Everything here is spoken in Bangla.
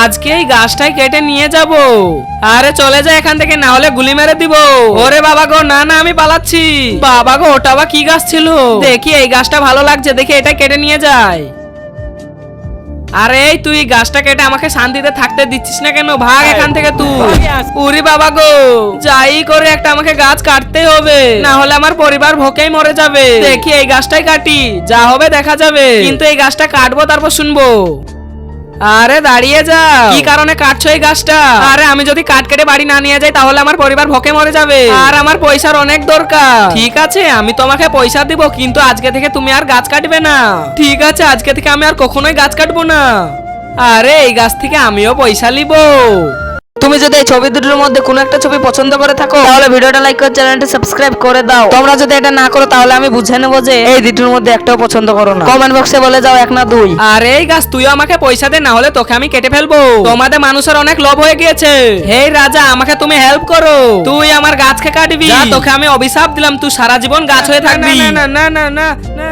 আজকে এই গাছটাই কেটে নিয়ে যাব। আরে চলে যা এখান থেকে, না হলে গুলি মেরে দিব। ওরে বাবা গো, না না আমি পালাচ্ছি। বাবা গো, ওটা আবার কি গাছ ছিল? দেখি এই গাছটা ভালো লাগছে, দেখি এটা কেটে নিয়ে যায়। আরে এই তুই গাছটা কেটে আমাকে শান্তিতে থাকতে দিচ্ছিস না কেন? ভাগ এখান থেকে তুই। উরি বাবা গো, যাই করে একটা আমাকে গাছ কাটতে হবে, না হলে আমার পরিবার ভোকেই মরে যাবে। দেখি এই গাছটাই কাটি, যা হবে দেখা যাবে। কিন্তু এই গাছটা কাটবো, তারপর শুনবো। আরে দাঁড়িয়ে যা, কি কারণে কাটছো এই গাছটা? আরে আমি যদি কাট কেটে বাড়ি না নিয়ে যাই তাহলে আমার পরিবার ভোকে মরে যাবে, আর আমার পয়সার অনেক দরকার। ঠিক আছে, আমি তোমাকে পয়সা দিব, কিন্তু আজকে থেকে তুমি আর গাছ কাটবে না। ঠিক আছে, আজকে থেকে আমি আর কখনোই গাছ কাটবো না। আরে এই গাছ থেকে আমিও পয়সা নিব। তুমি যদি এই ছবি দুটোর মধ্যে কোনো একটা ছবি পছন্দ করে থাকো তাহলে ভিডিওটা লাইক করে চ্যানেলটা সাবস্ক্রাইব করে দাও। তোমরা যদি এটা না করো তাহলে আমি বুঝে নেবো যে এই দুটোর মধ্যে একটাও পছন্দ করো না। কমেন্ট বক্সে বলে যাও 1 না 2। আরে এই গাছ তুইও আমাকে পয়সা দে, না হলে তোকে আমি কেটে ফেলবো। তোমাদের মানুষের অনেক লোভ হয়ে গিয়েছে। হে রাজা, আমাকে তুমি হেল্প করো। তুই আমার গাছকে কাটবি, তোকে আমি অভিশাপ দিলাম, তুই সারা জীবন গাছ হয়ে থাকবি। না না না না না না।